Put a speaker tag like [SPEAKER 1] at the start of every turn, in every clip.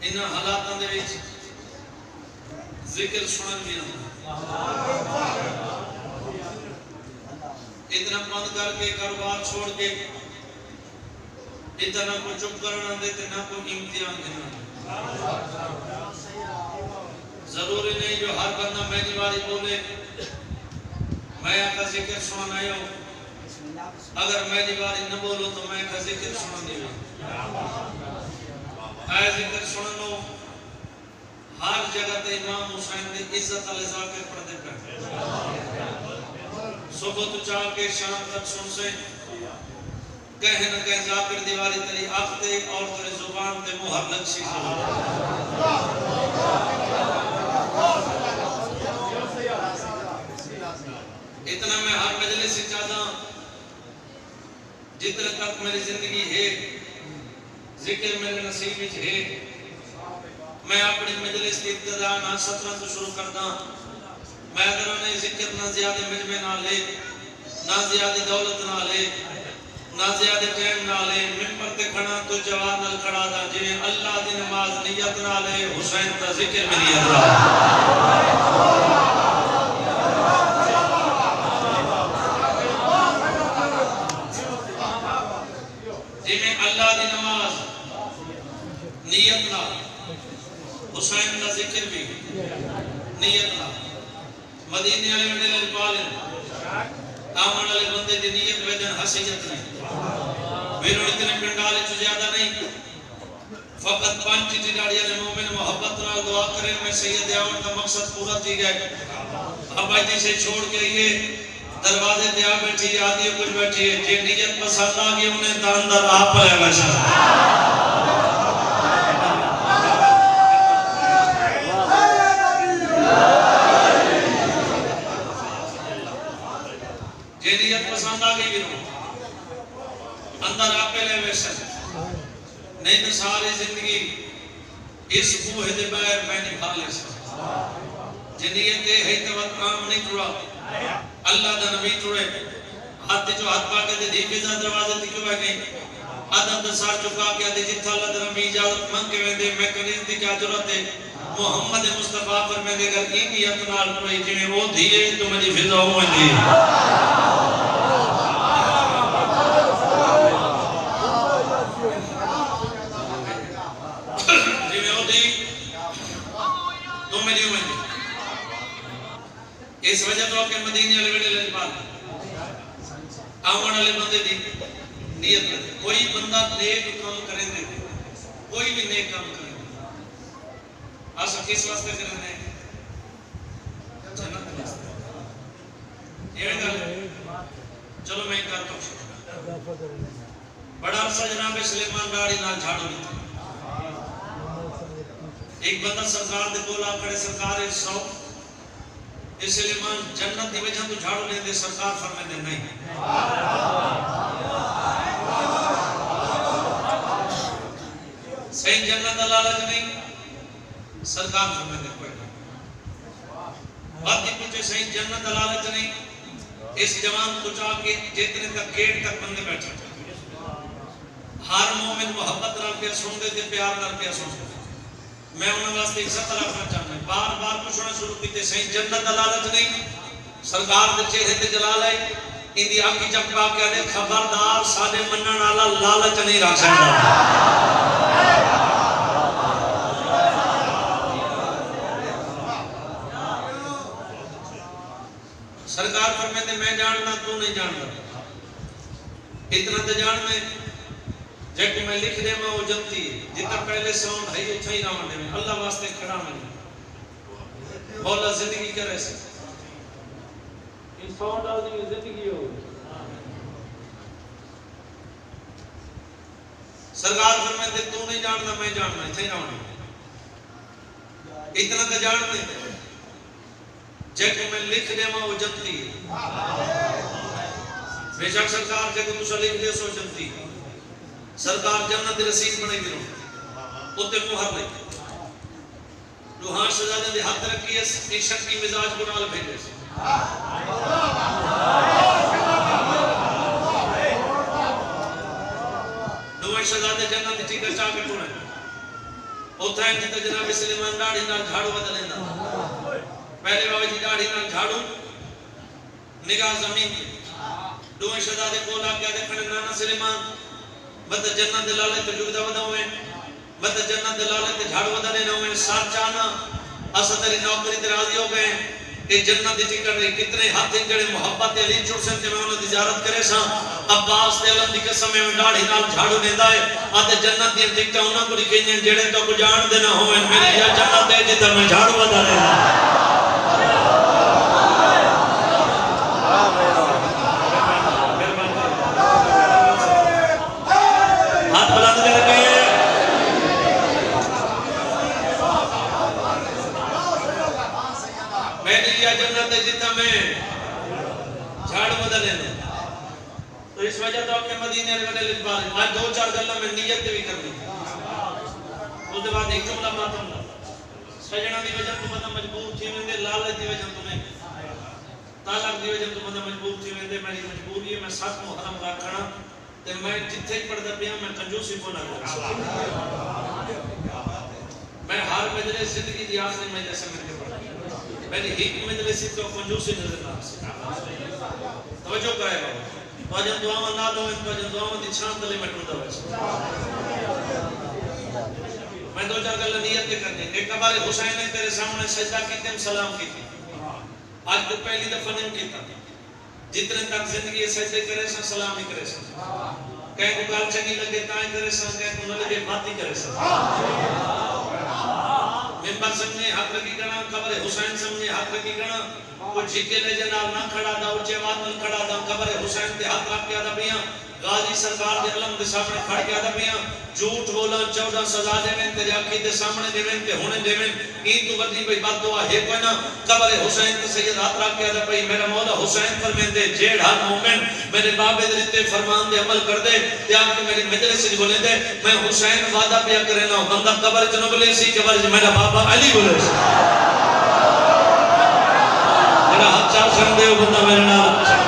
[SPEAKER 1] इन हालातों दे विच जिक्र सुनन भी इतना बंद करके कारोबार छोड़ के इतना को चुप करना देते ना को इम्तिहान देना। जरूरी नहीं जो हर बंदा मेरी बारी बोले मैं आपका जिक्र सुनाना आया हूं, अगर मेरी बारी न बोलो तो मैं का जिक्र सुना नहीं आया जिक्र सुनो। हर जगह ते इमाम हुसैन की इज्जत वाले जाकिर पढ़ते पे सुबह तो चाह के शाम तक सुन से कहे न कहे जाकिर दीवारी तेरी आँख ते और तेरी जुबान ते मुहर लक्षी इतना मैं हर मजलिस से चाहता जितने तक मेरी जिंदगी है जिक्र मेरे नसीब में है मैं अपनी मजलिस की इब्तिदा ना सत्र से शुरू करता। मैं अगर उन्हें जिक्र ना ज्यादा मजमे ना ले ना ज्यादा दौलत ना ले ना ज्यादा टाइम ना ले मिंबर पे खड़ा तो जवान नाल खड़ा था जिन्हें अल्लाह दी नमाज नियत ना ले हुसैन का जिक्र में नियत ना जिन्हें अल्लाह दी नमाज नियत ना हुसैन का जिक्र भी नियत ना मदीने वाले वडेले पाले आमन वाले बंदे दी नियत वेदन हसीयत नहीं मेरे इतने पिंडाले च ज्यादा नहीं फकत पांच टिडाड़ी वाले मोमिन मोहब्बत नाल दुआ करें मैं सैयद आवन का मकसद पूरा थी गए। अब आज से छोड़ के ये दरवाजे पे आ बैठी आदि कुछ बैठी है जे नियत पसंद आ गई उन्हें तो अंदर आप है वैसा पसंद आ गई अंदर आपे ले वैसे नहीं तो सारी जिंदगी इस बूहे दे बाहर मैं निभा ले जिंदगी ते है तो काम नहीं टुरा अल्लाह दा नबी टुरे हाथ जो हाथ पाके दे दी बेजा दरवाजे ते क्यों गई आदम दा सर झुका के दे जिथा अल्लाह दा नबी इजाजत मांग के वेंदे मैं कनीज दी क्या जरूरत है मोहम्मद मुस्तफा पर मैं अगर ई नियत नाल टुरे जिने वो दिए तो मेरी फिजा हो वेंदी इस वजह तो के मदीने वाले बेटे ले बात आवन वाले बंदे दी नियत कोई बंदा नेक काम करेंगे कोई भी नेक काम करेंगे आस किस वास्ते करने जन्नत वास्ते ये गल चलो मैं करता हूं बड़ा अरसा जनाब सुलेमान गाड़ी नाल झाड़ू एक बंदा सरकार दे बोला खड़े सरकार 100 सुलेमान जन्नत दी वजह तो झाड़ू लेंदे सरकार फरमांदे नहीं सही जन्नत दा लालच नहीं सरकार फरमांदे कोई बात पूछे सही जन्नत दा लालच नहीं इस जवान को चाह के जितने तक गेट तक बंदे बैठे हर मोमिन मोहब्बत नाल पे सुनदे ते प्यार नाल पे सुनदे मैं उन वास्ते एक सत्तर रखना चाहता हूं बार-बार पूछना शुरू कीते सही जन्नत दा लालच नहीं सरकार दे चेहरे ते जलाल है इंदी आंखी चमका के दे खबरदार साडे मनन वाला लालच नहीं रख सकदा सरकार फरमाते मैं जानना तू नहीं जानता इतना तो जान में जब मैं लिख दे मैं वो जलती जितना पहले साउंड है उतना ही रावण में अल्लाह वास्ते खड़ा मैं मौला जिंदगी करे से इन साउंड डाल दी जिंदगी हो सरकार फरमाते तू नहीं जानता मैं जानना इतना ही रावण इतना तो जान में जब मैं लिख दे मैं वो जलती बेशक सरकार जब तू लिख दे सो जलती सरकार जन्नत दी रसीद बने गिरो उते मुहर नहीं रूहान शहजादे दे हाथ रखी है इस शक्ति मिजाज को नाल भेजे दुआ शहजादे जन्नत दी टिकट चाह के टुरे उथा जिते जनाब सुलेमान दाढ़ी नाल झाड़ू बदल लेंदा पहले बाबा जी दाढ़ी नाल झाड़ू निगाह जमीन दोवें शहजादे कोल आके देखने नाना सुलेमान बद जन्नत दलाले ते जुगदा वदा हुए बद जन्नत दलाले ते झाड़ू बदल लेना हुए साथ चाहना अस तेरी नौकरी ते राजी हो गए ये जन्नत दी टिकट रही कितने हाथ जड़े मोहब्बत अली चुरसन ते मैं उन्हां दी ज़ियारत करे सा अब्बास ते अलम दी कसम में दाढ़ी नाल झाड़ू लेंदा है आते जन्नत दी टिकट उन्हां को कहियां जेड़े तो को जान दे ना होवे मेरी या जन्नत है जिते मैं झाड़ू बदल लेना हाथ बुलंद करके मेरी या जन्नत है जिते मैं झाड़ू बदल लेना तो इस वजह तो अपने मदीने वाले लिखवाल आज दो चार गल्ला में नियत भी करनी उसके बाद एक जुमला मातम सजना दी वजह तो बंदा मजबूर थी वेंदे लालच दी वजह तो नहीं तालाक दी वजह तो बंदा मजबूर थी वेंदे मेरी मजबूरी है मैं सच मुहर्रम रखना ते मैं जिथे पढ़दा पिया मैं कंजूसी को ना करूं मैं हर मजलिस जिंदगी दी आखिरी मजलिस में पढ़ा मेरी एक मजलिस तो कंजूसी नजर ना तवज्जो करेगा तो जब दुआ ना लो इनको जब दुआ दी छान तले में टूटा वैसे मैं दो चार गल्ला नियत के करनी एक बार हुसैन ने तेरे सामने सजदा कीते सलाम की थी आज तो पहली दफा नहीं कीता जितने तक जिंदगी सजदे करे सा सलाम ही करे सा कहीं को गाल चंगी लगे ताए करे सा कहीं को न लगे बात ही करे सा मेंबर सामने हाथ रखी करना कब्र हुसैन सामने हाथ रखी करना को झिके ले जनाब ना खड़ा दा ऊंचे आवाज में खड़ा दा कब्र हुसैन ते हाथ रख के आदा पिया गाजी सरकार के अलम के सामने खड़ के आदा पिया झूठ बोला 14 सजा देवें तेरी आंखी के सामने देवें ते होने देवें ई तू वदी भाई बात दुआ है कोई ना कब्र हुसैन ते सैयद हाथ रख के आदा भाई मेरा मौला हुसैन फरमाते जेड़ा मोमिन मेरे बाबे दे दिते फरमान दे अमल कर दे ते आके मेरी मजलिस में बोले दे मैं हुसैन वादा पिया करे ना बंदा कब्र च न बोले सी कब्र च मेरा बाबा अली बोले सी मेरा हाथ चाल संग दे बंदा मेरे नाल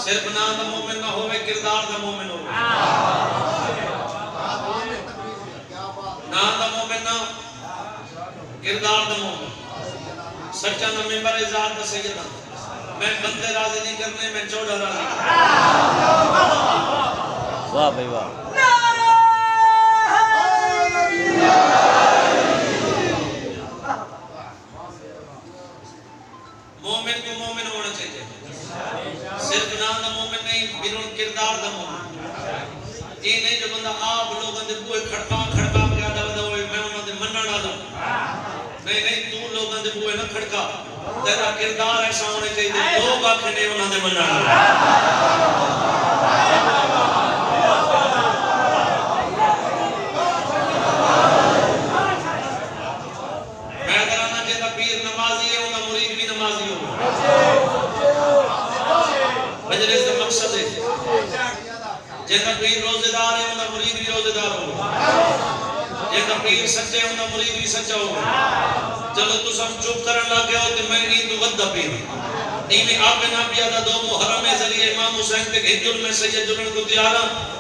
[SPEAKER 1] सिर्फ नाम दा मोमिन ना होवे किरदार दा मोमिन होवे नाम दा मोमिन ना किरदार दा मोमिन सच्चा ना मेंबर इजात दा सैयद मैं बंदे राजी नहीं करने मैं चौड़ा राजी वाह भाई वाह मोमिन को मोमिन होना चाहिए सिर्फ नाम दा मोमिन नहीं बिन किरदार दा मोमिन ये नहीं जो बंदा आप लोगों दे बुए खड़का खड़का के आदा वदा होए मैं उन्हां दे मनण वाला नहीं नहीं तू लोगों दे बुए ना खड़का तेरा किरदार ऐसा होना चाहिए लोग आखे ने उन्हां दे मनण वाला मैं कराना जेदा पीर नमाजी है उन्हां मुरीद भी नमाजी हो मजलिस का मकसद है जेदा पीर रोजेदार है उनका मुरीद भी रोजेदार हो जेदा पीर सच्चे उनका मुरीद भी सच्चा हो चलो तू सब चुप करन लग गए हो ते मैं ई तू वदा पीर इने आप ना पिया दा दो मुहर्रम में जरिए इमाम हुसैन ते हिजुल में सैयद जुलन को तैयार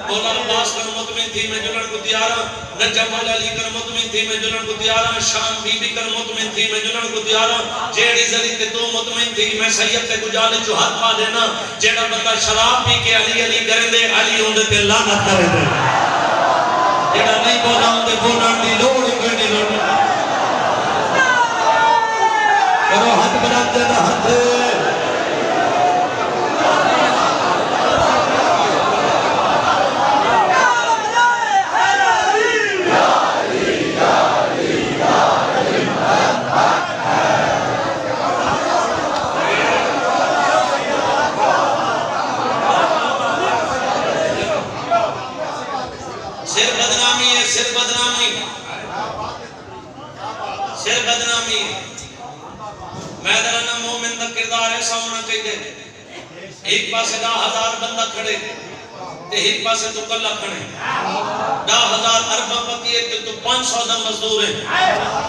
[SPEAKER 1] मौला अब्बास कर मुतमिन थी मैं जुलन को तैयार नजम मौला अली कर मुतमिन थी मैं जुलन को तैयार शान बीबी कर मुतमिन थी मैं जुलन को तैयार जेड़ी जरी ते तू मुतमिन थी मैं सैयद ते गुजाले जो हाथ पा देना जेड़ा बंदा शराब पी के अली अली करे दे अली उंदे ते लानत करे दे जेड़ा नहीं बोला उंदे बोलण दी लोड़ ही कोई नहीं लोड़ करो हाथ बना दे दा हाथ सिर बदनामी मैं दराना मोमिन दा किरदार होना चाहिए। एक पासे 10,000 बंदा खड़े ते एक पासे तो कल्ला खड़े। 10,000 अरबपति है तो 500 दा मजदूर है।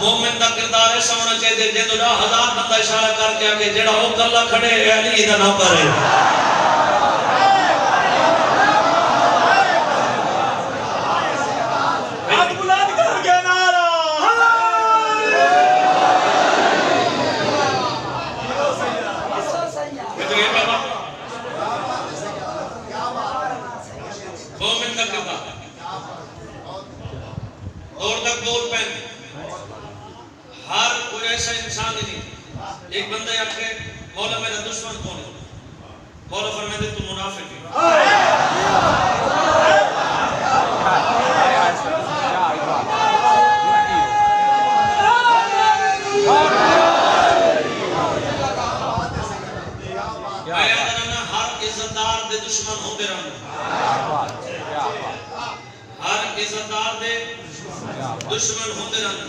[SPEAKER 1] मोमिन दा किरदार ऐसा होना चाहिए जे तो 10,000 बंदा इशारा करके आके जेड़ा वो कल्ला खड़े अली दा ना करे। हर कोई ऐसा इंसान नहीं एक बंदा आके मौला मेरा दुश्मन कौन है? मौला फरमाते तू मुनाफिक है। हर इज्जतदार दे दुश्मन होते रहने। हर इज्जतदार दे दुश्मन होते रहने।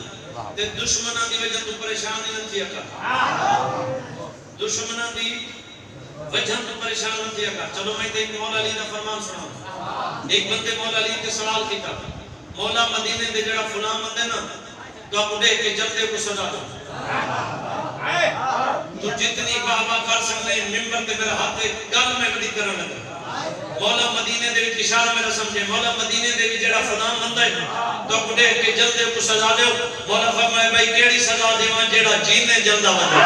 [SPEAKER 1] ते दुश्मना दी वजह तो परेशानी न थिया कर। दुश्मना दी वजह तो परेशान न थिया कर। चलो मैं ते मौला अली दा फरमान सुनाऊं। एक बंदे मौला अली के सवाल कीता, मौला मदीने दे जेड़ा फलां बंदे ना तो आप देख के जल्दे को सजा दो। तू जितनी वाह कर सकते मिंबर ते मेरा हाथ गल मैं बड़ी करन लगा। मौला मदीने दे विच इशारा मेरा समझे। मौला मदीने दे विच जेड़ा फलां बंदा है तो आप देख के जल्दे को सजा दो। मौला फरमाए भाई केड़ी सजा देवां जेड़ा जीने जल्दा वजे।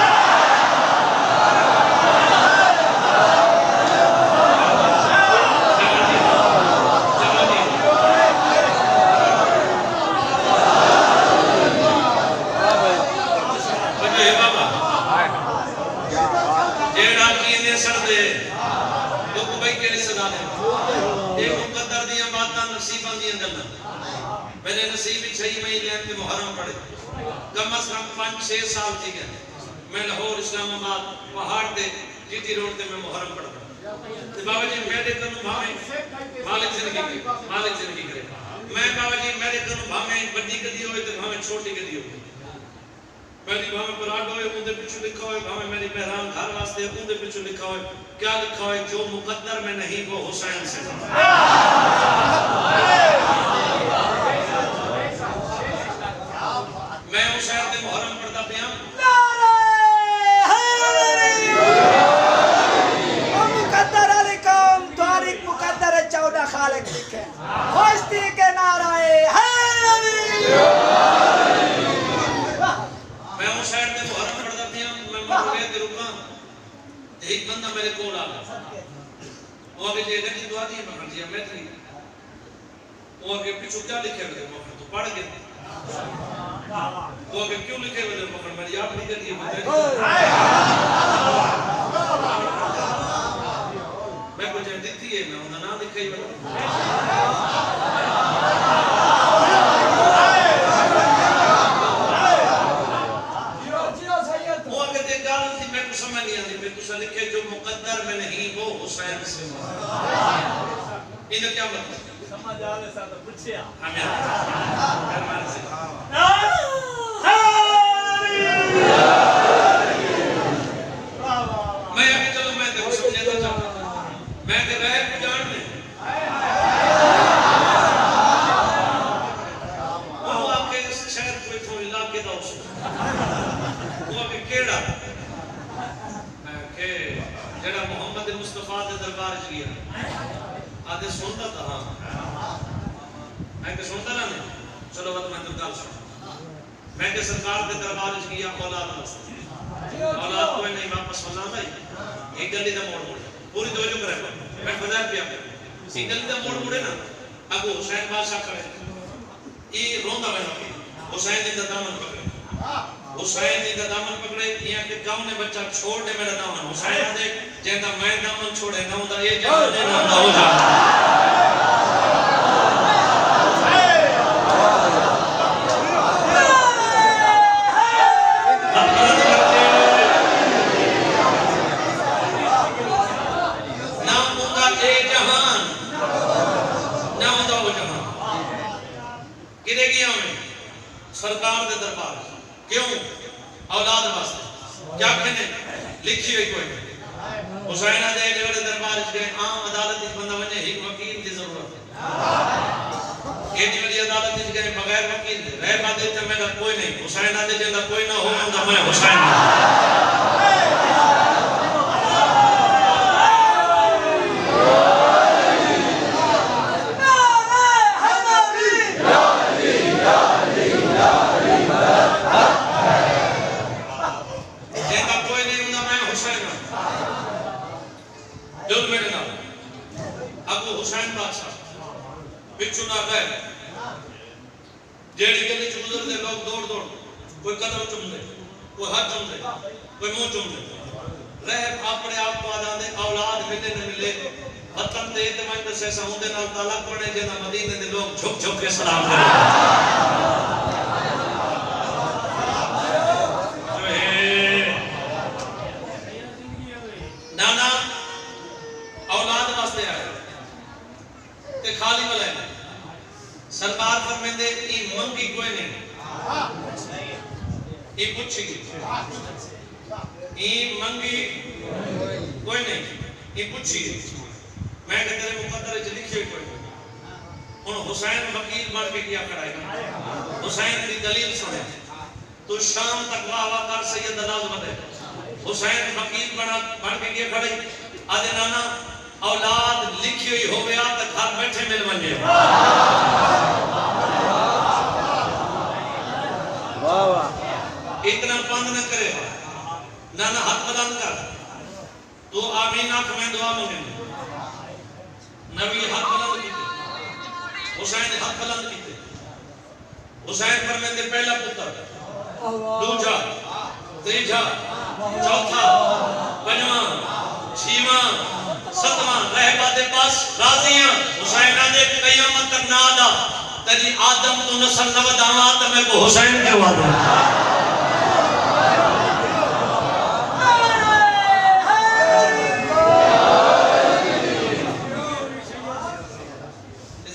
[SPEAKER 1] मेरे नसीब ही 6 महीने के मुहर्रम पड़े। कम से कम 5-6 साल थी गए मैं लाहौर इस्लामाबाद पहाड़ ते जीटी रोड ते मैं मुहर्रम पढ़ता। ते बाबा जी मेरे कनु भावे मालिक जिंदगी करे। मैं बाबा जी मेरे कनु भावे बड़ी गदी होए ते भावे छोटी गदी होए। मेरी भावे पराड होए उनके पीछे लिखा होए भावे मेरी मेहरान घर वास्ते उनके पीछे लिखा होए। क्या लिखा होए? जो मुकद्दर में नहीं वो हुसैन से। मैं हुसैन दे मुहर्रम पढ़दा पिया।
[SPEAKER 2] ओ मुकद्दर अली कौम तारिक मुकद्दर 14 खालिक लिखे खुशती के नाराए हैदरी।
[SPEAKER 1] मैं हुसैन दे मुहर्रम पढ़दा पिया। मैं मौके ते रुका एक बंदा मेरे कोल आ गया। वो आगे जे गदी दुआ दी मैं जी मैं थी। वो आगे पीछे क्या लिखे हुए मैं तो पढ़ के वो आगे क्यों लिखे हुए मगर मेरी आप नहीं करती मैं कुछ देती है मैं उनका नाम लिखा ही वो आगे देख गाल थी मैं कुछ समझ नहीं आती। मैं कुछ लिखे जो मुकद्दर में नहीं वो हुसैन से। इन्हें क्या मतलब समझ आ रहा है? पूछिए हमें मैं अभी चलो मैं देखो समझे तो चाहता मैं कह रहा है जान में वो आके शायद कोई थोड़ी इलाके का उस वो आके केड़ा के जेड़ा मोहम्मद मुस्तफा दे दरबार च गया आदे सुनता था। हाँ मैं के सुनता ना नहीं। चलो बात मैं तो गल सुन। मैं के सरकार के दरबार च गया औलाद वास्ते। औलाद कोई नहीं वापस हो जाता ही एक गली दा मोड़ मुड़े पूरी तवज्जो करे मैं बजा पिया एक गली दा मोड़ मुड़े ना अब हुसैन बादशाह खड़े ये रोंदा बना हुसैन ने दामन पकड़े। हुसैन ने दामन पकड़े यहाँ के गांव ने बच्चा छोड़ दे मेरा दामन। हुसैन देख जेंदा मैं दामन छोड़े ना होता ये जान दे ना हो जा। सरकार के दरबार क्यों औलाद वास्ते क्या कहने लिखी हुई कोई हुसैन दे बड़े दरबार गए आम अदालत में बंदा वने एक वकील की जरूरत है एडी बड़ी अदालत में गए बगैर वकील रह बादे ते मेरा कोई नहीं हुसैन दे जेंदा कोई ना हो ना मैं हुसैन पिछू ना गए जेड़ी गली च गुजरदे लोग दौड़ दौड़ कोई कदम चुमदे कोई हाथ चुमदे कोई मुंह चुमदे रह अपने आप को आदादे औलाद मिले न मिले वतन दे ते मैं दसे सहुंदे नाल ताला पड़े जेना मदीने दे लोग झुक झुक के सलाम करे नाना औलाद वास्ते आए ते खाली मले सरकार फरमाते ई मंगी कोई नहीं ई पूछी ई मंगी कोई नहीं ई पूछी मैं तेरे मुकद्दर च लिखे कोई हुन हुसैन वकील बन के क्या कराए हुसैन की दलील सुने तो शाम तक वाह वाह कर सैयद नाज़ बने हुसैन वकील बन के क्या खड़े आदे नाना औलाद लिखी हुई हो गया तो घर बैठे मिल बने वाह वाह इतना बंद न करे ना ना हाथ बुलंद कर तू आमीन आंख में दुआ मांगे नबी हाथ बुलंद कीते हुसैन हाथ बुलंद कीते हुसैन फरमाते पहला पुत्र दूजा तीजा चौथा पंजवां छठवां सतवां रहबा दे पास राजियां हुसैन दे कयामत तक ना आदा तेरी आदम तू नस्ल न वधावा त मैं को हुसैन के वादा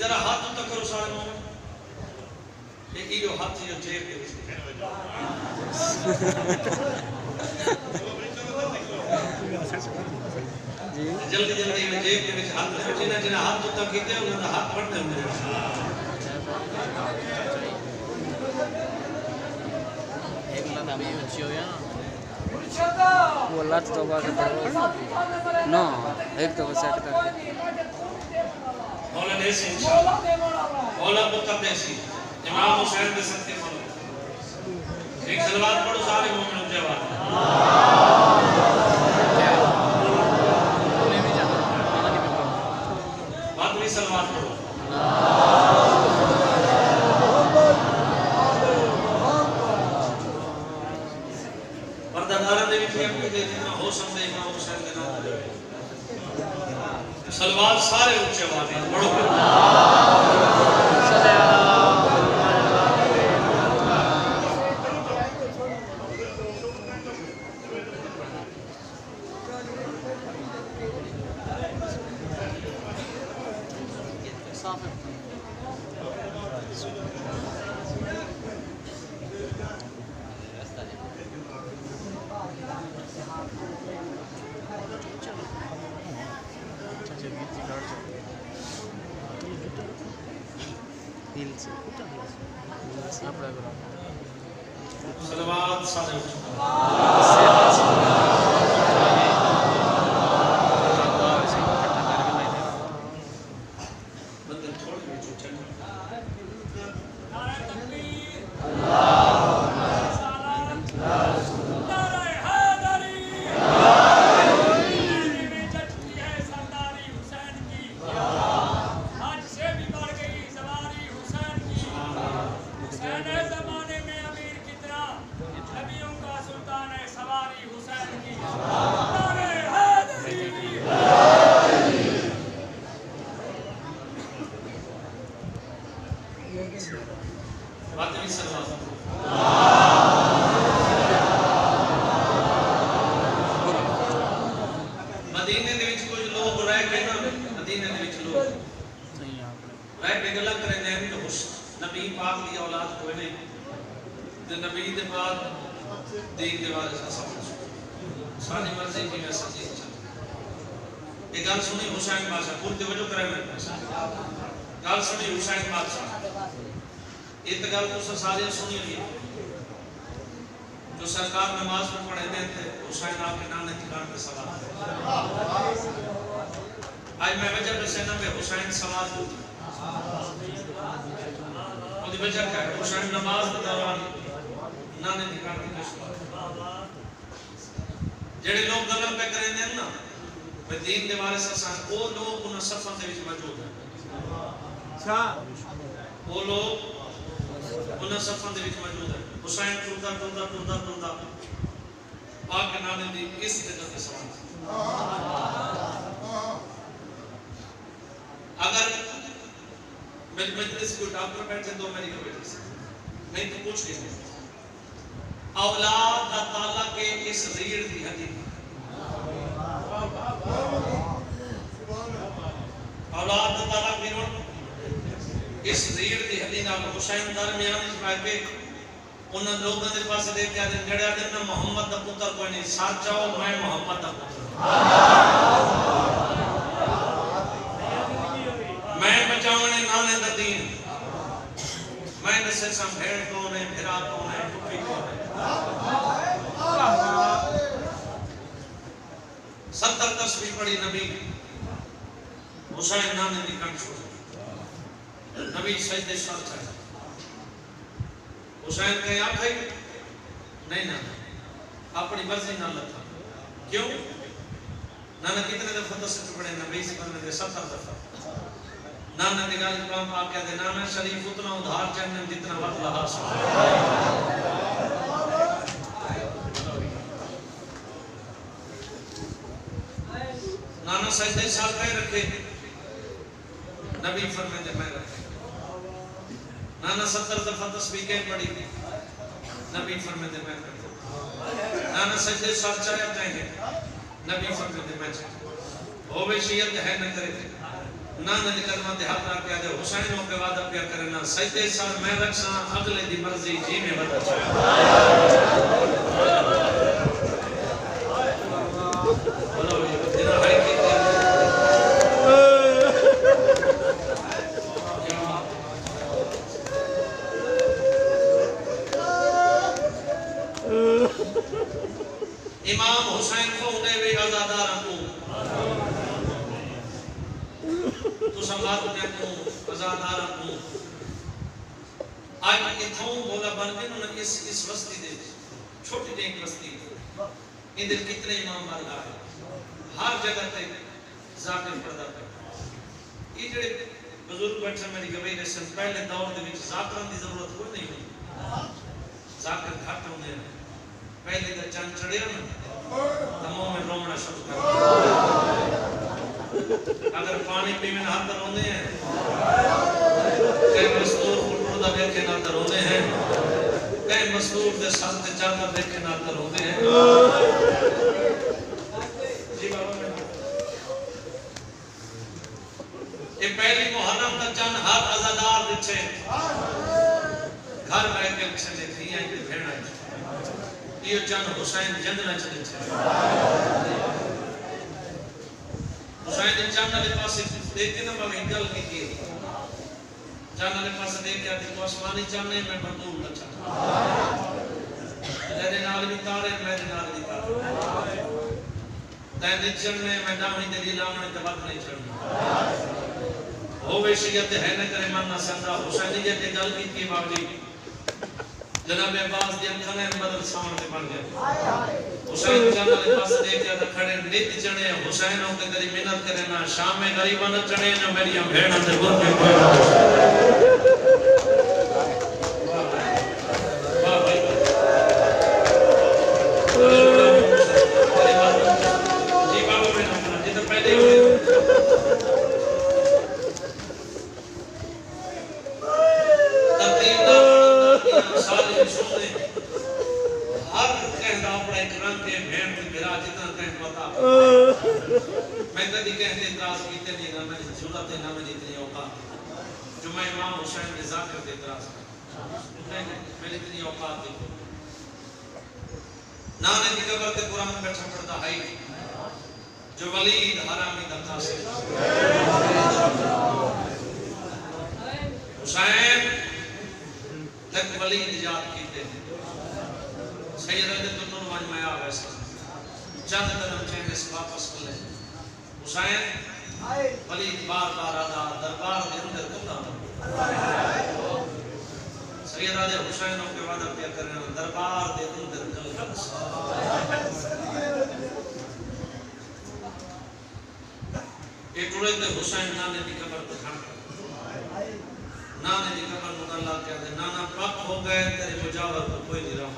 [SPEAKER 1] जरा हाथ तक करो सारे मोमेंट एक ही जो हाथ जो जेब के जल्दी जल्दी में जेब के बीच हाथ जिना जिना हाथ तो तक कीते उन्होंने हाथ पड़ते होंगे
[SPEAKER 3] एक लत अभी ऊंची हो गया ना वो लत तो बाकी पड़ो ना एक तो सेट करके
[SPEAKER 1] मौला देसी इंशाल्लाह मौला पुत्र देसी इमाम हुसैन दे सत्ते पढ़ो एक सलवात पढ़ो सारे मोमिन जवाब सलवात पढ़ो पर्दादारा दे विच अपने दे जितना हो सकते इमाम हुसैन दे नाम सलवात सारे ऊंचे आवाज में पढ़ो सलवात सारे बंदे थोड़े भी झूठे नारे तकबीर वाकई सलवात मदीने दे विच कुछ लोग रह के ना मदीने दे विच लोग सही रह के गल्ला करे ने तो नबी पाक दी औलाद कोई नहीं ते नबी दे बाद दीन दे वाले सब सारी मर्जी की मैं सच्ची ये गल सुनी हुसैन बादशाह पूरी तवज्जो करे मेरे पास गल सुनी हुसैन बादशाह ये तो गल तुम सारे सुनी हुई है जो सरकार नमाज में पढ़े थे हुसैन आपके नाने ठिकाने पे सवाल आज मैं वजह दसेना में हुसैन सवाल ओदी वजह क्या है हुसैन नमाज के दौरान नाने ठिकाने पे जेड़े लोग गलत पे करेंगे ना वे दीन दे वाले ससान वो लोग उन सफन दे विच मौजूद हैं अच्छा वो लोग उन सफन दे विच मौजूद हैं हुसैन टुरदा टुरदा टुरदा टुरदा पाक के नाने दी इस जगह पे सवाल अगर मेरी मजलिस कोई डॉक्टर बैठे तो मेरी को बैठे नहीं तो पूछ लीजिए औलाद दा ताला के इस रीढ़ दी हड्डी औलाद दा ताला गिरो इस रीढ़ दी हड्डी नाल हुसैन दरमियान विच पा के उन लोगों के पास देख के आदे जड़े आदे ना मोहम्मद दा पुत्र कोई नहीं सच आओ मैं मोहम्मद दा पुत्र मैं बचावने नाने दा दीन मैं दसे सम भेड़ कौन है फिरा कौन है टुपी कौन है 70 तस्बीह पढ़ी नबी हुसैन नाने दी कंठ नबी सजदे सर चढ़ा हुसैन के आखे नहीं ना अपनी मर्जी ना लथा क्यों नाना कितने दफा तस्बीह पढ़े नबी से पढ़ने दे 70 दफा नाना दी गल काम आप कहते नाना शरीफ उतना उधार चढ़ने जितना बदला हासिल नाना सजदे साल कह रखे नबी फरमाते मैं रखे नाना 70 दफा तस्बीह के पढ़ी नबी फरमाते मैं रखे नाना सजदे साल चढ़ा कहे नबी फरमाते मैं होवे शियत है न करे नाना दी कलमा ते हाथ रख के हुसैन के वादा पे करना सजदे साल मैं रखसा अगले दी मर्जी जी में बता बोलो जिना है कि इमाम हुसैन को उन्हें भी आजादार को तो संभाल ने को आजादार को आज इथों बोला बन के उन्होंने इस बस्ती दे छोटी सी एक बस्ती इधर कितने इमाम बन आए हर जगह पे जाके पड़दा पे ये जेड़े बुजुर्ग बैठे मेरी गवाही ने सन पहले दौर दे विच जाकरन दी जरूरत कोई नहीं हुई जाकर घट होंदे हैं पहले तो चंद चढ़िया ना तमो में रोमना शुरू कर अगर पानी पीने हाथ रोंदे हैं कई मजदूर फुटबॉल दा देखे ना रोंदे हैं कई मजदूर दे सर ते चादर देखे ना रोंदे हैं जी बाबा ये पहली मुहर्रम का चंद हर आजादार दिखे घर बैठ के चले थी आई के भेड़ आई ये चंद हुसैन जंगल च दिखे हुसैन चंद के पास देख के ना मैं गल की चंद के पास देख के आदि को आसमानी चंद है मैं बंदूक अच्छा तेरे नाल भी तारे मेरे नाल भी तारे तै चढ़ने मैं डावनी तेरी लावनी ते बात नहीं चढ़नी होवे शियत है न करे मन ना संदा हुसैन जी ते गल की बाबजी जनाब अब्बास दी अखां ने बदल सावन ते बन गया हुसैन चंद के पास देख के आदा खड़े नित चढ़े हुसैन होके तेरी मेहनत करे ना शाम में गरीबा न चढ़े न मेरी भेड़ा ते गुर पे कोई वाह भाई जी बाबा में ना जी तो पहले मैं कभी कहते इतराज कीते नहीं ना मेरी जरूरत है ना मेरी इतनी औकात जो मैं इमाम हुसैन के ज़ाकर पे इतराज नहीं मेरी इतनी औकात नहीं नाने की कब्र पे कुरान बैठा पड़ता है जो वलीद हरामी दा कासिम हुसैन तक वलीद याद कीते सैयद दे तुन मजमा वैसा चंद कदम चेंगे से वापस ले हुसैन वलीद बार बार आदा दरबार के अंदर कदा सैयद आदे हुसैन के वादा पे करने दरबार के अंदर कल एक टुड़े ते हुसैन नाने की कब्र पे खड़ा नाने की कब्र में अल्लाह कहते नाना पक हो गए तेरे मुजावर को कोई नहीं रहा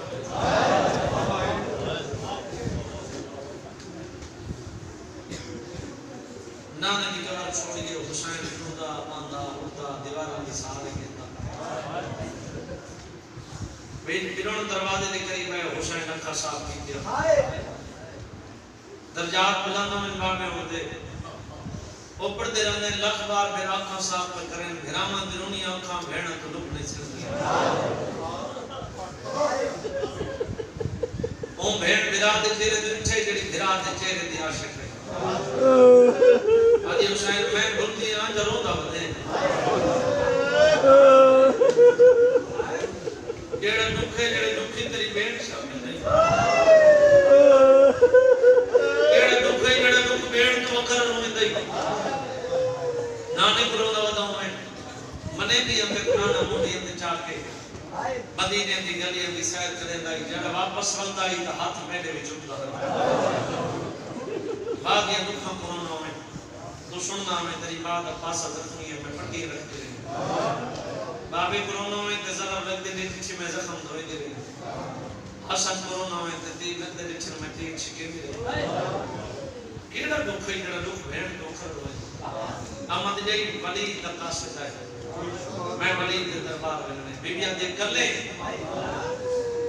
[SPEAKER 1] नाने की कब्र छोड़ के हुसैन खुदा आंदा उठा दीवारों के सहारे कहता बेन बिरोन दरवाजे के करीब है हुसैन अखा साहब की दिया दर्जात बुलंद में बामे होते ऊपर दे रहने लख बार फिर आंखा साफ पर करें घरामा दिरोनी आंखा भेड़ तो लुक नहीं सकती ओम भेड़ बिरा दे तेरे दिखे जड़ी बिरा दे चेहरे दी आशिक है आज हुसैन मैं बुलती आ जरोंदा बदे जेड़े दुखे तेरी भेड़ शामिल नहीं जेड़े दुख भेड़ तो वकर होने दई नाने करोदा वदाऊं मैं मने भी अंदर कुरान मुंडी अंदर चाल के मदीने दी गलियां दी सैर करेंदा जड़ा वापस वलदा ही तो हाथ मेरे विच उठदा बाद ये दुख कुरान में तो सुनना मैं तेरी बात पास रखनी है मैं पट्टी रखती रही बाबे कोरोना में ते जरा लग दे नीचे में जख्म धोई दे रही हसन कोरोना में ते ती लग दे नीचे में ती छिके भी रही केड़ा दुख है जेड़ा दुख भेड़ दुख रोए आमद जई वली तका से जाए मैं वली के दरबार में बीबियां दे कल्ले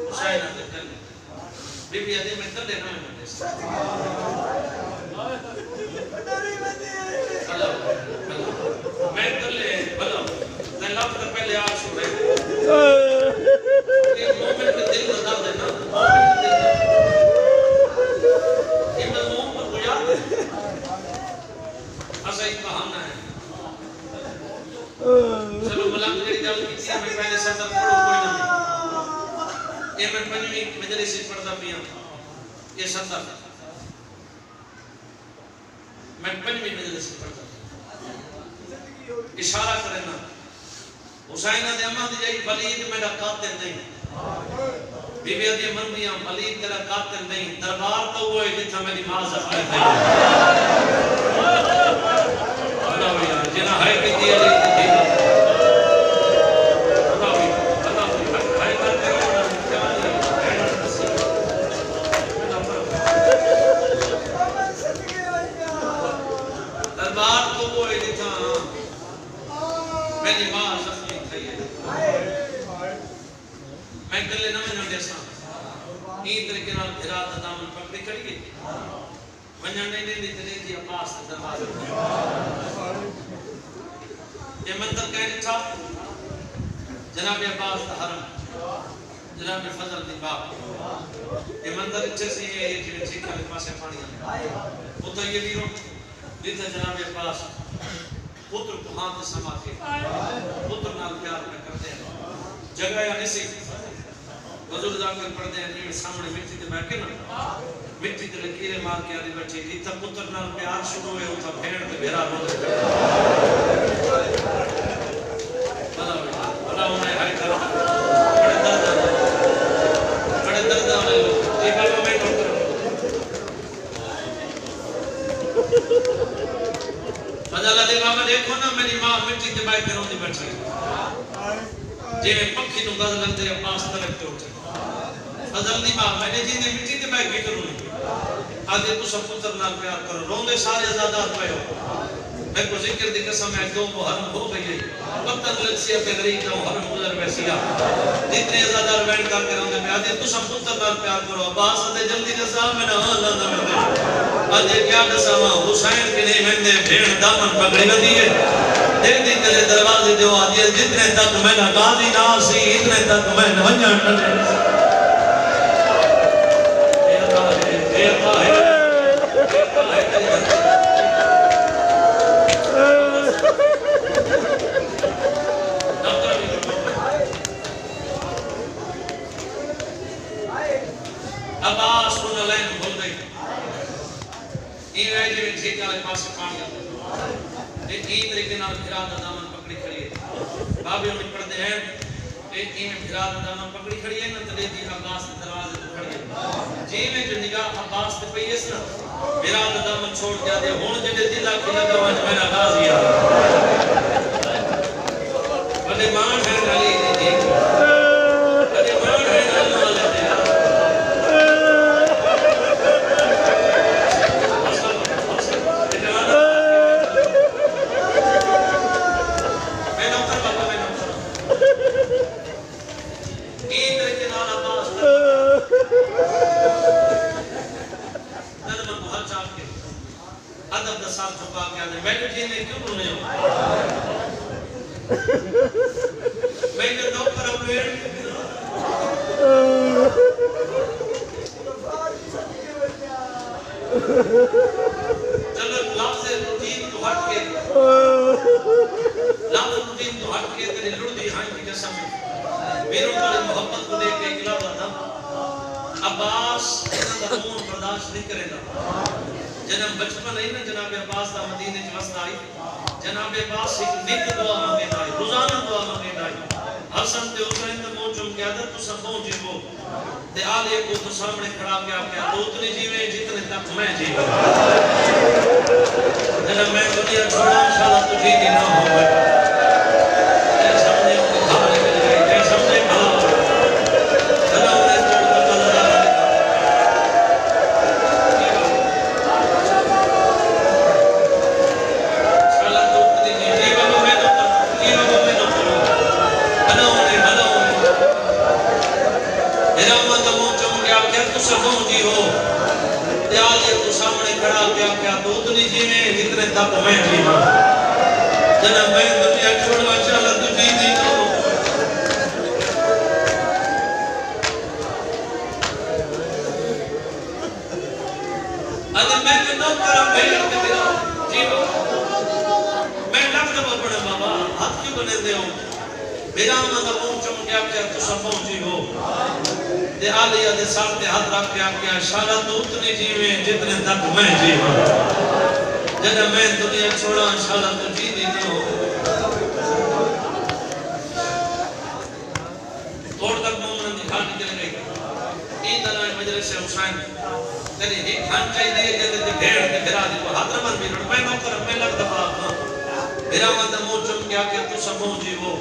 [SPEAKER 1] हुसैन दे कल्ले बीबियां दे मैं कल्ले ना मैं मैं कल्ले भला मैं लव कर पहले आ सुने ये मोमेंट में दिल बता देना ये मैं मोम पर को याद है ऐसा एक बहाना है चलो मलंग तेरी गल की थी मैं पहले सदर पढ़ो कोई नहीं ये मैं पंजवीं मजलिस से पढ़दा पिया ये सदर मैं पंजवीं मजलिस से पढ़दा इशारा करना हुसैन दे अम्मा दी जाई वलीद मेरा कातिल नहीं बीबी दी मंदियां वलीद तेरा कातिल नहीं दरबार तो वो है जिथा मेरी मां ज़फ़र है अल्लाह यार जिना है कि दी अली दी अल्लाह है करते हो ना जवानी दरबार तो वो है जिथा मेरी मां ज़फ़र थई है मैं कल्ले ना मैं देसा ई तरीके नाल फिरा दा दामन पकड़ी करिए वणन नहीं दी तेरे जी अब्बास दरबार ये मंदिर कहने था जनाब अब्बास दा हरम जनाब फजल दी बाप ये मंदिर इच्छे से ये जिवे ठीक के पासे पानी है उतो ये वीरो जिथे जनाब अब्बास पुत्र को हाथ समा के पुत्र नाल प्यार में करते हैं जगह या नहीं वजूद जाकर पढ़ते हैं जी सामने मिट्टी ते बैठ के ना मिट्टी ते लकीरें मार के आदि बैठे इतना पुत्र नाल प्यार शुरू हुए उता भेड़ ते भेरा रोते बड़ा उन्हें हाय कर बड़े दर्द वाले लोग ये बाबा मैं डॉक्टर फजल दे बाबा देखो ना मेरी मां मिट्टी ते बैठ के रोंदी बैठी जे पक्षी नु गज लगदे पास तरफ ते उठे फजल दी मां मैंने जी ने मिट्टी ते बैठ के करूं आदे तू सब पुत्र नाल प्यार करो रोंदे सारे आजादात पे हो मैं को जिक्र दी कसम है दो मुहर्रम हो गई वतन लक्ष्य पे गरीब का मुहर्रम गुजर वैसिया जितने आजादार बैठ करके रोंदे मैं आदे तू सब पुत्र नाल प्यार करो अब्बास दे जल्दी रजा में ना अल्लाह ना आदे क्या दसावा हुसैन के नहीं मैंने भेड़ दामन पकड़ी लगी है देख दी तेरे दरवाजे जो आदि जितने तक मैं ना गाजी ना सी इतने तक मैं वंजन टले देता है ये है जे ठीक वाले पास पानी आता एक ई तरीके नाल फिरा दा दामन पकड़ी खड़ी है बाबे में पढ़ते हैं एक ई में फिरा दा दामन पकड़ी खड़ी है ना तले दी अब्बास के दरवाजे पे खड़ी है जी में जो निगाह अब्बास ते पई है ना फिरा दा दामन छोड़ के दे हुन जे दिला की लगा वज मेरा गाजी आ बड़े मान है अली दी बड़े मान है अल्लाह वाले दे सामने खड़ा के आके तो उतनी जीवे जितने तक मैं जीवा जब मैं दुनिया छोड़ा इंशाल्लाह तुझे ही ना हो मैं सामने को खाने मिल गई मैं सामने खड़ा चलो मैं तोड़ के चला इंशाल्लाह तो उतनी जीवे मैं तो करो हेलो मेरा मन क्या तू सबों जी हो त्याल ये तू सामने खड़ा क्या तो उतनी जीवे जितने तक मैं जीवा जब मैं दुनिया छोड़वा चला तुझे दी तो अगर मैं तो करा बैठ के तेरा जीवा मैं लग दबा पड़ा बाबा हाथ क्यों बने दे हो मेरा मन मुंह चम क्या तू सबों जी हो ते आलिया दे सामने हाथ रख के आके इशारा तो उतनी जीवे जितने तक मैं जीवा जब मैं दुनिया छोड़ा इंशाल्लाह तो जी दी हो तोड़ तक मोमन की खान निकल गई इन तरह मजलिस से हुसैन तेरी ही खान चाहिए जब ते भेड़ के भिरा दी को हाथ रमन भी मैं नौकर मैं लग दबा मेरा मन मुंह चम के आके तू सबों जीवो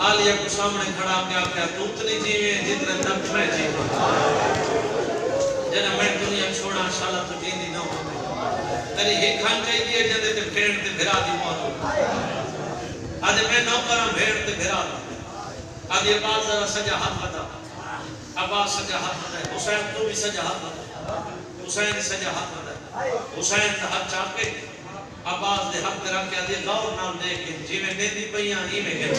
[SPEAKER 1] आलिया को सामने खड़ा क्या तू उतनी जीवे जितने तक मैं जीवा जब मैं दुनिया छोड़ा इंशाल्लाह तो जींदी ना हो तेरी ही खान चाहिए जब ते भेड़ ते भिरा दी मौत आज मैं नौकर भेड़ ते भिरा आज अब्बास जरा सजा हाथ बता अब्बास सजा हाथ बता हुसैन तू भी सजा हाथ बता हुसैन सजा हाथ बता हुसैन का हाथ चापे अब्बास दे हक रख के दे गौर नाल देख के जिवें बेदी पईयां ई में गए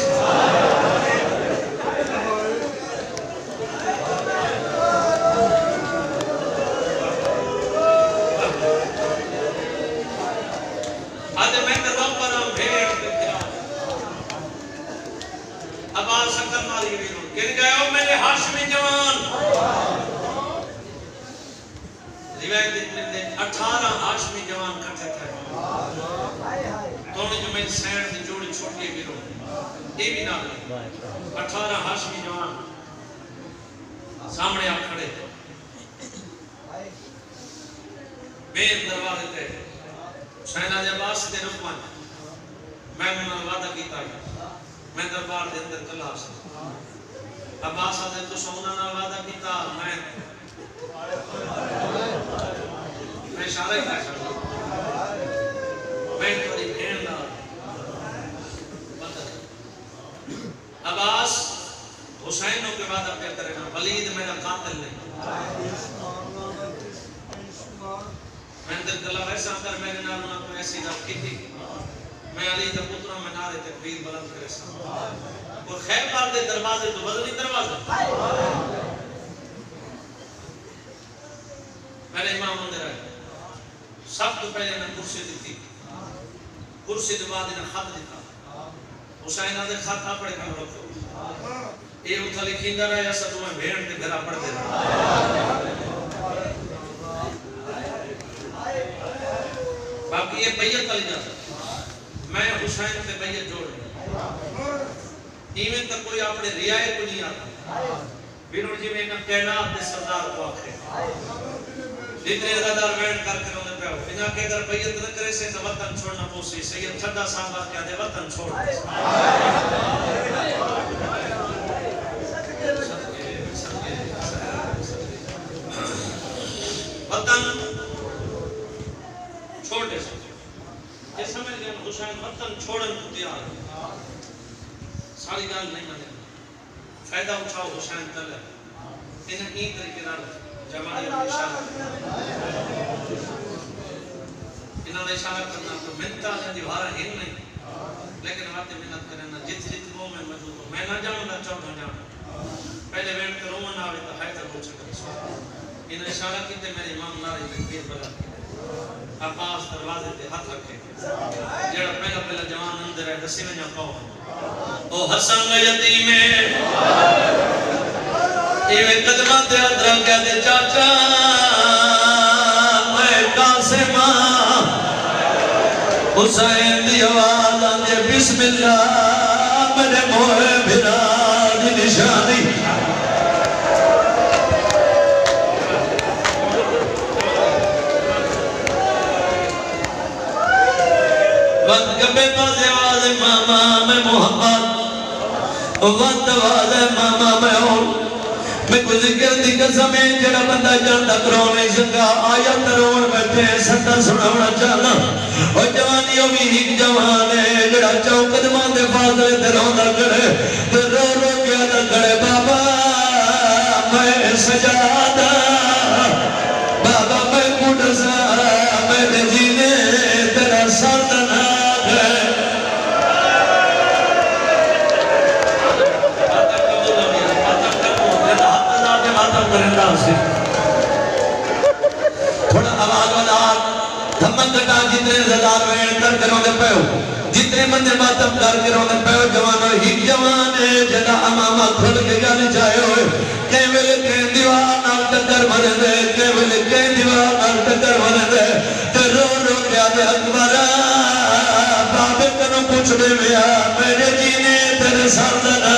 [SPEAKER 1] आज मैं तो पर भेड़ के गिरा अब्बास शक्कर मारी वीरो गिर गए ओ मेरे हाशमी जवान रिवायत में 18 हाशमी जवान इकट्ठे थे दोनों जो मेरी सैन की जोड़ी छूट के गिरो ये भी ना 18 हाशमी जवान सामने आ खड़े मेन दरवाजे पे हुसैन अब्बास दे रुकमान मैं उन्होंने वादा किया मैं दरबार के अंदर चला अब्बास ने तो सोना ना वादा किया मैं इशारा ही कर मैं थोड़ी भेड़ ना अब्बास हुसैन के बाद अब क्या करेगा वलीद मेरा कातिल नहीं मैं दिल गला वैसा कर मेरे नाम ना कोई ऐसी बात की थी मैं अली का पुत्र में नारे तकबीर बुलंद करे सा और खैबर दे दरवाजे तो बदली दरवाजा मेरे इमाम मंदिर है सब तो पहले ने कुर्सी दी थी कुर्सी के बाद ने खत दिया हुसैन ने खत अपने कम रखो ये उठा लिखिंदा रहा ऐसा तुम्हें भेड़ के घर पड़ देना बैयत अली जाता मैं हुसैन से बैयत जोड़ इवें तक कोई अपने रियायत को नहीं आता बिनु जी में ना कैनात दे सरदार को आखे जितने गदर बैठ करके उन्हें पे इना के अगर बैयत न करे से तो वतन छोड़ना पोसी सैयद छड्डा साहब क्या दे वतन छोड़ वतन छोड़ दे ये समझ गए हुसैन वतन छोड़न को तैयार सारी गाल नहीं माने फायदा उठाओ हुसैन तले इन ई तरीके नाल जमाने में इशारा इन्होंने इशारा करना तो मिन्नता ने दीवार है नहीं लेकिन आते मिन्नत करना जित जित वो में मौजूद हो मैं ना जाऊं ना चाहूं ना पहले बैठ कर रोमन आवे तो है तो पूछ कर इन इशारा कीते मेरे इमाम नारे तकबीर बजा अब्बास दरवाजे पे हाथ रखे जेड़ा पहला जवान अंदर है दसी में ना पाओ ओ हसन यतीम इवे कदमा ते अदरा कहते चाचा मैं कासिम हुसैन दी आवाज आंदे बिस्मिल्लाह मेरे मोए बिना दी निशानी वक्त कबे बाजे वाले मामा मैं मोहब्बत वक्त वाले मामा मैं और मैं कुछ जिक्र दी कसम है जड़ा बंदा जानदा करो नहीं सकता आया तरोण बैठे सत्ता सुनावना चाहना और जवानी ओ भी एक जवान है जड़ा चौ कदमां दे फासले ते रोंदा करे ते रो रो के अदा करे बाबा मैं सजादा बाबा मैं कुडसा मेरे जीने तेरा सल्तना थोड़ा आवाज वाला धमक घटा जितने ज़दार में कर करोगे पैओ जितने बंदे मातम कर करोगे पैओ जवान ही जवान है जदा अमामा खुल के गाने चाहे हो के वेले के दीवार नाल टक्कर मारे दे के वेले के दीवार नाल टक्कर मारे दे ते रो रो के आदे अकबर बाबे कनो पूछ दे मिया मेरे जीने तेरे सरदना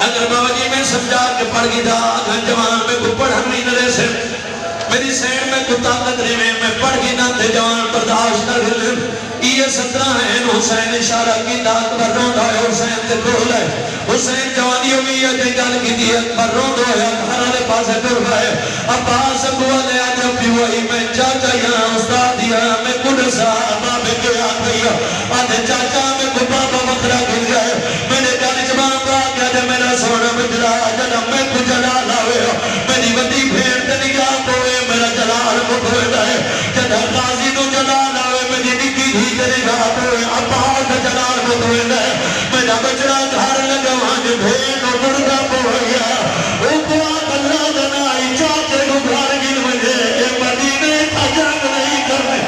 [SPEAKER 1] अगर बाबा जी मैं समझा के पढ़ गई था जवान में को पढ़ नहीं रहे से मेरी सैन में को ताकत नहीं में मैं पढ़ गई ना थे जवान बर्दाश्त कर ले ये 17 है हुसैन इशारा की अकबर रोंदा है हुसैन ते बोल है हुसैन जवानी में ये गल की थी अकबर रोंदा है घर वाले पास टुर गए अब्बास अबू वाले आज भी वही मैं चाचा यहां उस्ताद यहां मैं कुडसा बाबे के आ गया आज चाचा में को बाबा बकरा गिर गए मैंने गल जवान मेरा सोना मिला जन्म में कुछ जला लावे मेरी वड्डी भेड़ ते निगाह पोए मेरा जलाल मुखवेदा है जदा काजी नु जला लावे मेरी निकी धी ते निगाह पोए अब्बास जलाल मुखवेदा है मेरा बचड़ा घर लगावा जे भेड़ नु मुर्गा पोया ओ दुआ अल्लाह दनाई चाचे नु घर गिन मुझे ए मदीने का जंग नहीं करने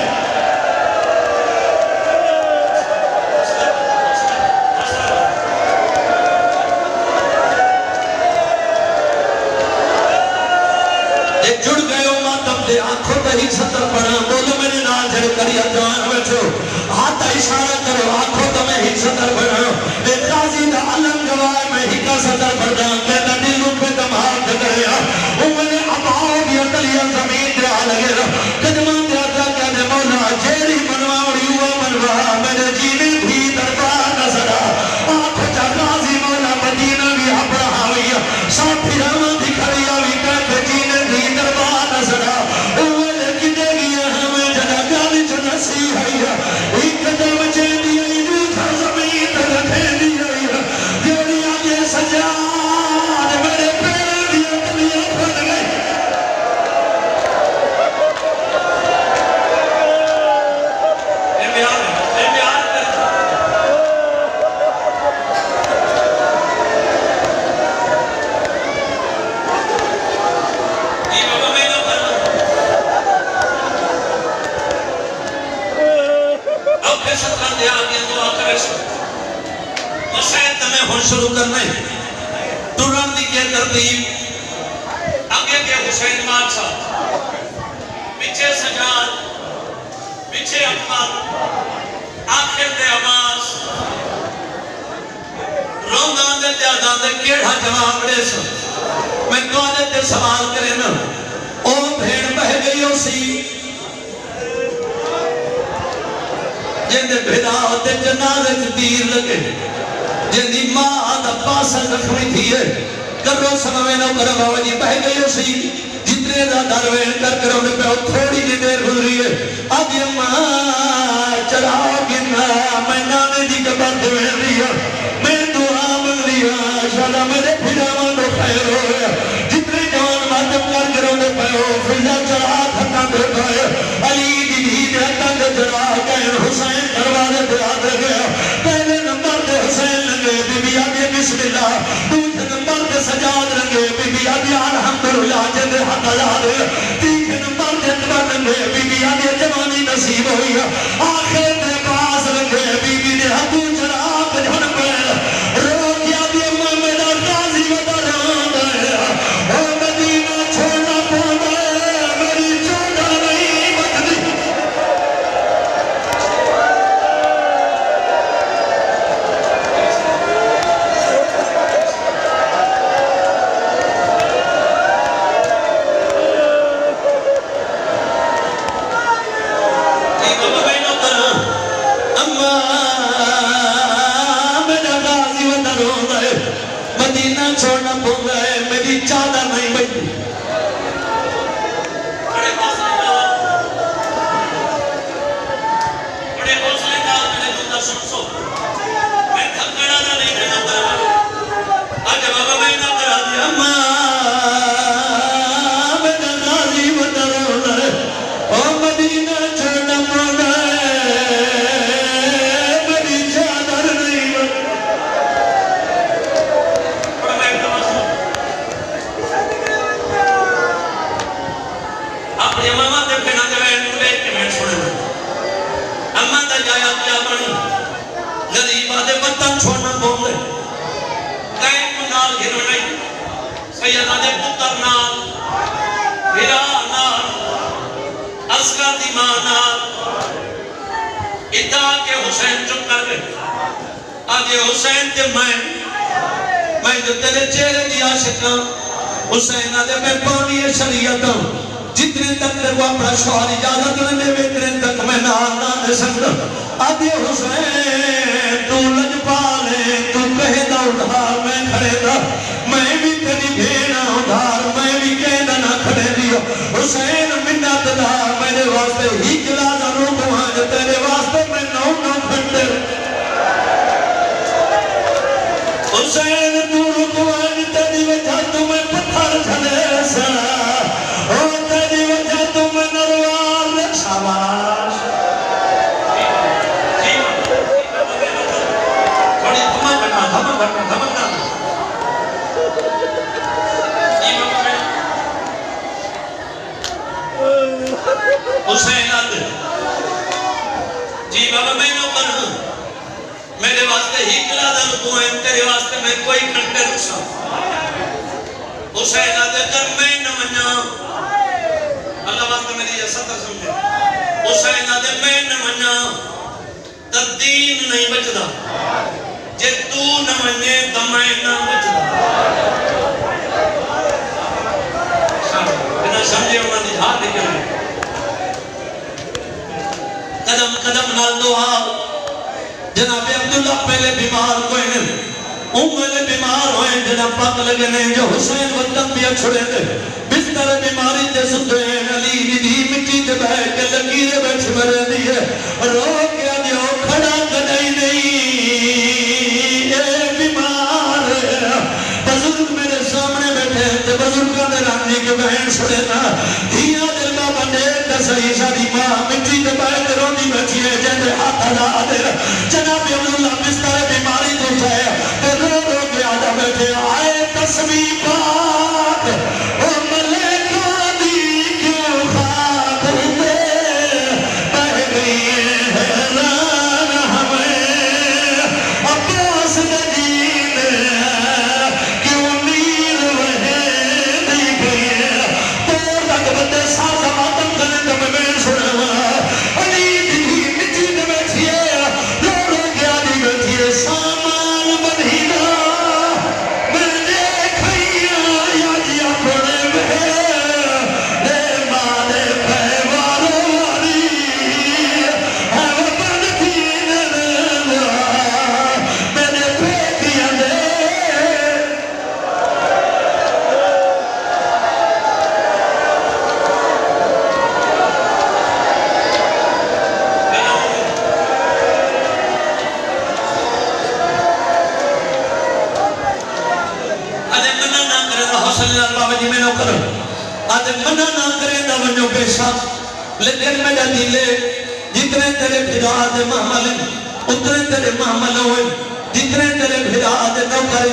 [SPEAKER 1] जुड़ गए हो मातम दे आंखों पे ही 70 पढ़ा बोलो मेरे नाल जड़े करिया जवान बैठो हाथ इशारा करो आंखों तो मैं ही 70 पढ़ा ए काजी दा अलम गवाह मैं ही का 70 पढ़ा मैं दिल पे कमाल गया ओ मैंने अबाओ भी तलिया जमीन पे आ लगे कदमा पे आजा कहने मौला जेरी मनवाड़ी हुआ मनवा मेरे जीने भी दरबार नजरा आंखों चा काजी मौला मदीना भी अपना हाविया साथी रामा दिखड़िया भी कहते जीने भी दरबार नजरा ओ ले किते गया हमें जरा गाली च नसी है एक कदम चेंदी आई दूसरा जमीन पे रखे दी आई जेरी आगे सजा मेरे पैर दी तलियां फट गई ए प्यार शुरू करना है तुरंत की तरतीब आगे के हुसैन मान साहब पिछे अकबर आखिर दे आवाज रोंदा दे ज्यादा दे केड़ा जवाब दे मैं तुहाडे ते सवाल करे ना ओ भेड़ बह गई उसी जिंदे भिड़ा ते जनाजे च तीर लगे जिंदी मां दा पासा जख्मी थी है करो समवे ना कर बाबा जी बह गई उसी जितने दा दरवेन कर करोने पे थोड़ी जी देर गुजरी है अब ये मां चढ़ा गिना मैं नाने दी कबर ते वेंदी है मैं दुआ मंगदी हां शाला मेरे फिरावां दा खैर होया जितने जवान मातम कर करोने पे फिजा चढ़ा खत्म दे गए अली दी दी दे तंग चढ़ा के हुसैन दरवाजे पे आ गया पहले नंबर पे हुसैन लगे बीबी आगे बिस्मिल्लाह दूसरे नंबर पे सजाद लगे बीबी आगे अल्हम्दुलिल्लाह जिंदे हक आजाद तीसरे नंबर पे अकबर लगे बीबी आगे जवानी नसीब हुई आखिर में पास लगे बीबी ने हकू चढ़ा के झन पे रो गया भी अम्मा मेरा गाजी वदा रोंदा है ओ मदीना छोड़ना पौंदा मेरी चोदा नहीं बचदी मदीना छोड़ना पौंदा है मेरी चादर नहीं बचती बड़े हौसले नाल मेरे दुआ सुन मैं थकड़ा ना नहीं रहना आज बाबा मैं ना करा दिया अम्मा मेरा गाजी बता रोंदा है ओ मदीना छोड़ना पौंदा है मेरी चादर नहीं बचती अपने मामा दे फिना दे मैं के मैं छोड़े अम्मा दा जाया क्या बनी गरीबा दे वतन छोड़ना पौंदे कई नाल गिरो नहीं सैयदा दे पुत्र नाल हिरा नाल असगर दी मां नाल इदा के हुसैन चुप कर गए आज हुसैन ते मैं जो तेरे चेहरे दी आशिक हुसैन आदे मैं पानी है शरीयत जितने तक तेरे को अपना शौहर इजाजत न देवे इतने तक मैं नाल ना दे सकता आदे हुसैन तू लजपाले तू कहदा उधार मैं खड़ेदा मैं भी तेरी भेड़ा उधार मैं भी कहदा ना खड़े दियो हुसैन मिन्नत दा मेरे वास्ते ही जला दा रुकवा जो तेरे वास्ते मैं नौ घंटे हुसैन तू रुकवा तेरी वजह तू मैं पत्थर झले सा ओ तेरी वजह तू मैं नरवार शाबाश थोड़ी धमक बना हुसैन आदे जी बाबा मैं नो कर मेरे वास्ते ही किला दा रुकवा तेरे वास्ते मैं कोई घंटे रुक सकता हुसैन आदे कर मैं न मन्ना अल्लाह वास्ते मेरी ये सत्ता समझे हुसैन आदे मैं न मन्ना तदीन नहीं बचदा जे तू न मन्ने तो मैं ना बचदा बिना समझे उन्हां दी हाथ निकल कदम कदम नाल दुआ जनाब अब्दुल्ला पहले बीमार कोई नहीं उम्मे बीमार होए जना पक लगे ने जो हुसैन वतन भी छोड़े थे बिस्तर बीमारी ते सुते अली दी मिट्टी ते बैठ के लकीरे बैठ मरे दी है रो के दियो खड़ा कदई नहीं ए बीमार बुजुर्ग मेरे सामने बैठे ते बुजुर्गों ने रानी के बहन छोड़े ना दिया दिल का बंदे ते सही सारी मां मिट्टी ते बैठ रोंदी बैठी है जंदे हाथ हला दे जनाब अब्दुल्ला बिस्तर बीमारी तो उठाए बैठे आए तस्वीर पाक ओ मलेका दी क्यों खाक पे बह गई हैरान हमें अब्बास नजीब क्यों नीर वहे दी गई तो रग बंदे साथ मातम करने तो मैं सुना अली दी आदे मना ना करे ना वनो बेशक लेकिन मेरा दिले जितने तेरे फिरा दे महमल उतने तेरे महमल होए जितने तेरे फिरा दे नौकर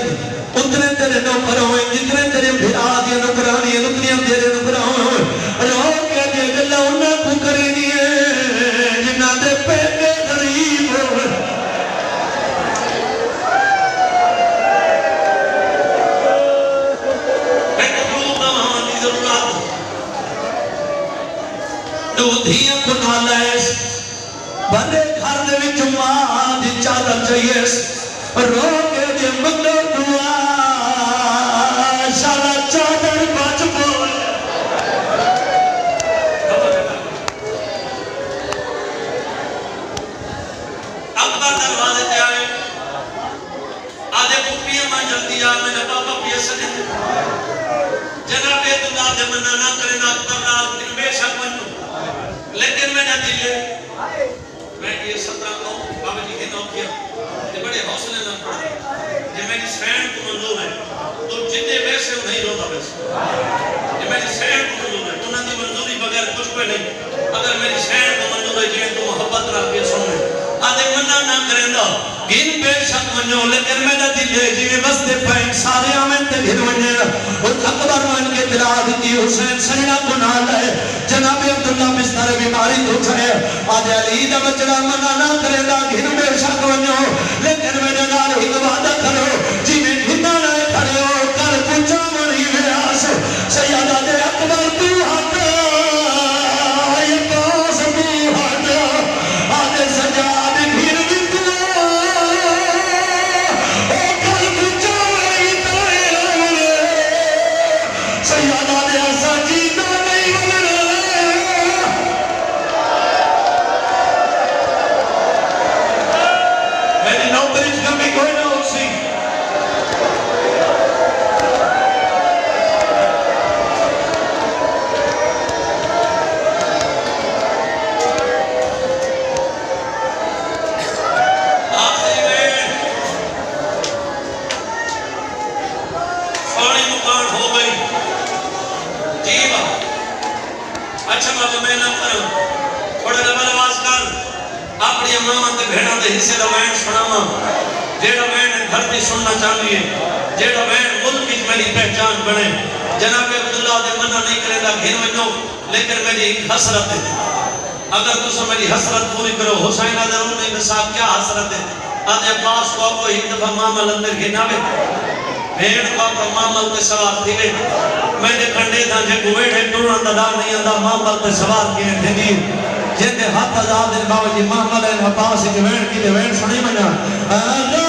[SPEAKER 1] उतने तेरे नौकर होए जितने तेरे फिरा दे नौकरानी उतने तेरे नौकर होए रो के दे गल्ला उन्ना को करे नी जिन्ना दे पेटे गरीब होए दूधियां को नालैस बंदे घर दे विच मां दी चादर चाहिए रो के दे मंगो दुआ सारा चादर बच बोल अब्बा दरवाजे पे आए आधे पुपियां मां जल्दी आ मेरा पापा पिया सने जनाब अब्दुल्ला दे मना ना करे ना तबला बेशक मनु लेकिन मैंने दिल मैं ये 17 को बाबा जी के नाम किया ते बड़े हौसले ना पड़ा जे मेरी सैन को मंजूर है तो जितने वैसे नहीं रोता वैसे जे मेरी सैन को मंजूर है उन्हां दी मंजूरी बगैर कुछ भी नहीं अगर मेरी सैन को मंजूर है जे तो मोहब्बत रख के सुन आदे मना ना करेंदा गिन बेशक मनो लेकिन मेरा दिल है जिवे बसते पैन सारे आवन ते गिन वने और अकबर मान के दिला दी हुसैन सजना को नाल है जनाब अब्दुल्ला बिस्तर बीमारी उठे आज अली दा बचड़ा मना ना करेंदा गिन बेशक मनो लेकिन मेरे नाल एक वादा करो जिवे गिना ना खड़े हो कर पूछा मरी व्यास सैयदा दे अकबर तू हक ये पास तू हक आदे सजा हिस्से दा वैन सुनावा जेड़ा वैन धरती सुनना चाहती है जेड़ा वैन मुल्क विच मेरी पहचान बने जनाब अब्दुल्ला दे मना नहीं करेगा घिन वनो लेकिन मेरी एक हसरत है अगर तुम मेरी हसरत पूरी करो हुसैन दा रूह नहीं साहब क्या हसरत है आदे अब्बास को कोई एक दफा मामल अंदर घिनावे भेड़ का मामल पे सवार थी मैंने खंडे दा जे गुवेड़े टुरन दा नहीं आंदा मामल पे सवार के थी जिंदे हाथ आजाद दिन बाबा जी मामल है अब्बास के वेण की वेण सुनी मना